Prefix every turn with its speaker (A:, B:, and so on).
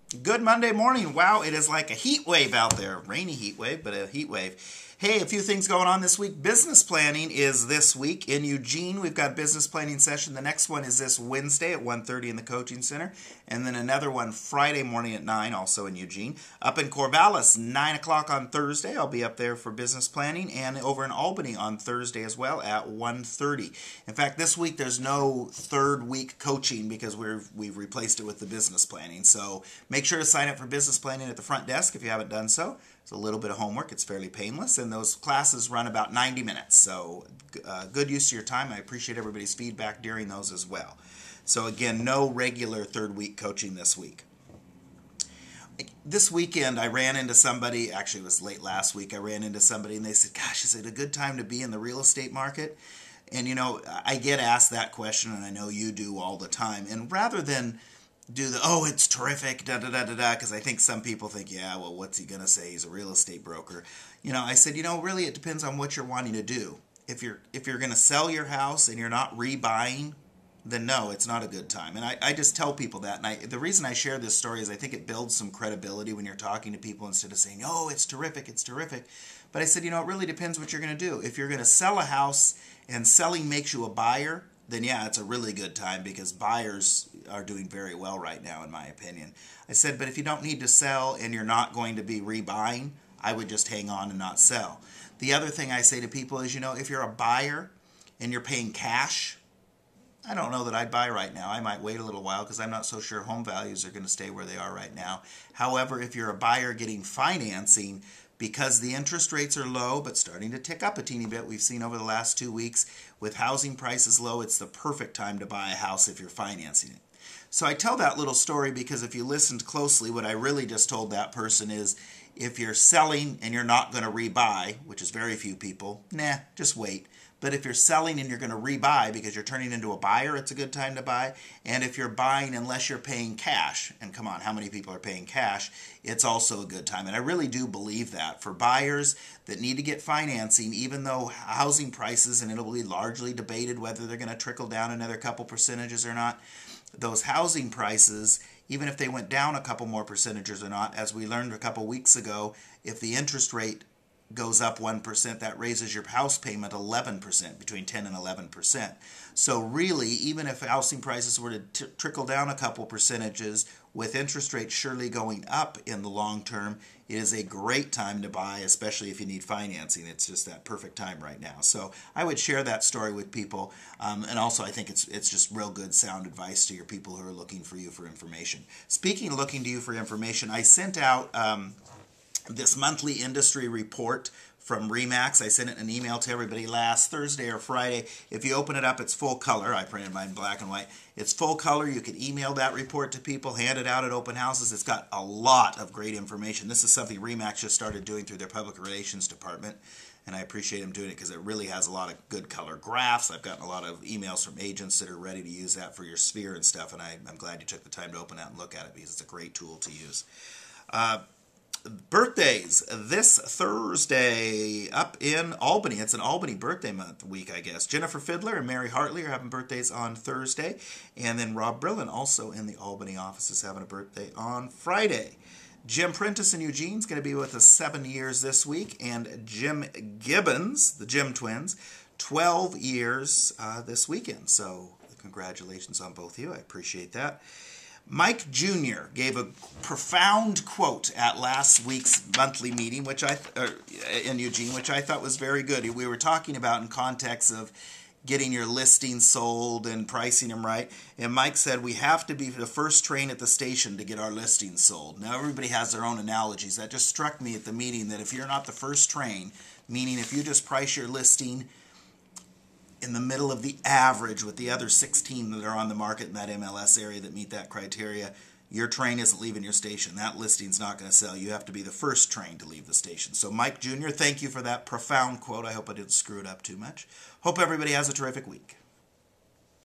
A: Good Monday morning. Wow, it is like a heat wave out there. Rainy heat wave, but a heat wave. Hey, a few things going on this week. Business planning is this week in Eugene. We've got business planning session. The next one is this Wednesday at 1:30 in the coaching center. And then another one Friday morning at 9, also in Eugene. Up in Corvallis, 9 o'clock on Thursday. I'll be up there for business planning. And over in Albany on Thursday as well at 1:30. In fact, this week there's no third week coaching because we've replaced it with the business planning. So make sure to sign up for business planning at the front desk if you haven't done so. It's a little bit of homework. It's fairly painless, and those classes run about 90 minutes. So good use of your time. I appreciate everybody's feedback during those as well. So again, no regular third week coaching this week. This weekend, I ran into somebody, actually it was late last week, I ran into somebody and they said, gosh, is it a good time to be in the real estate market? And you know, I get asked that question, and I know you do all the time. And rather than do the, oh, it's terrific, da-da-da-da-da, because I think some people think, yeah, well, what's he going to say? He's a real estate broker. You know, I said, you know, really it depends on what you're wanting to do. If you're going to sell your house and you're not rebuying, then no, it's not a good time. And I just tell people that. And the reason I share this story is I think it builds some credibility when you're talking to people instead of saying, oh, it's terrific, it's terrific. But I said, you know, it really depends what you're going to do. If you're going to sell a house and selling makes you a buyer, then yeah, it's a really good time because buyers are doing very well right now, in my opinion. I said, but if you don't need to sell and you're not going to be rebuying, I would just hang on and not sell. The other thing I say to people is, you know, if you're a buyer and you're paying cash, I don't know that I'd buy right now. I might wait a little while because I'm not so sure home values are going to stay where they are right now. However, if you're a buyer getting financing, because the interest rates are low but starting to tick up a teeny bit, we've seen over the last 2 weeks, with housing prices low, it's the perfect time to buy a house if you're financing it. So I tell that little story because if you listened closely, what I really just told that person is, if you're selling and you're not going to rebuy, which is very few people, nah, just wait. But if you're selling and you're going to rebuy because you're turning into a buyer, it's a good time to buy. And if you're buying unless you're paying cash, and come on, how many people are paying cash, it's also a good time. And I really do believe that. For buyers that need to get financing, even though housing prices, and it'll be largely debated whether they're going to trickle down another couple percentages or not, those housing prices, even if they went down a couple more percentages or not, as we learned a couple weeks ago, if the interest rate goes up 1%, that raises your house payment 11%, between 10 and 11%. So really, even if housing prices were to trickle down a couple percentages, with interest rates surely going up in the long term, it is a great time to buy, especially if you need financing. It's just that perfect time right now. So I would share that story with people, and also I think it's just real good sound advice to your people who are looking for you for information. Speaking of looking to you for information, I sent out this monthly industry report from RE/MAX. I sent it in an email to everybody last Thursday or Friday. If you open it up, it's full color. I printed mine black and white. It's full color. You can email that report to people, hand it out at open houses. It's got a lot of great information. This is something RE/MAX just started doing through their public relations department, and I appreciate them doing it because it really has a lot of good color graphs. I've gotten a lot of emails from agents that are ready to use that for your sphere and stuff, and I'm glad you took the time to open that and look at it because it's a great tool to use. Birthdays this Thursday up in Albany. It's an Albany birthday month week, I guess. Jennifer Fiddler and Mary Hartley are having birthdays on Thursday. And then Rob Brillen, also in the Albany office, is having a birthday on Friday. Jim Prentice in Eugene is going to be with us 7 years this week. And Jim Gibbons, the Jim twins, 12 years this weekend. So congratulations on both of you. I appreciate that. Mike Jr. gave a profound quote at last week's monthly meeting, in Eugene, which I thought was very good. We were talking about in context of getting your listings sold and pricing them right. And Mike said, we have to be the first train at the station to get our listings sold. Now, everybody has their own analogies. That just struck me at the meeting that if you're not the first train, meaning if you just price your listing in the middle of the average with the other 16 that are on the market in that MLS area that meet that criteria, your train isn't leaving your station. That listing's not going to sell. You have to be the first train to leave the station. So Mike Jr., thank you for that profound quote. I hope I didn't screw it up too much. Hope everybody has a terrific week.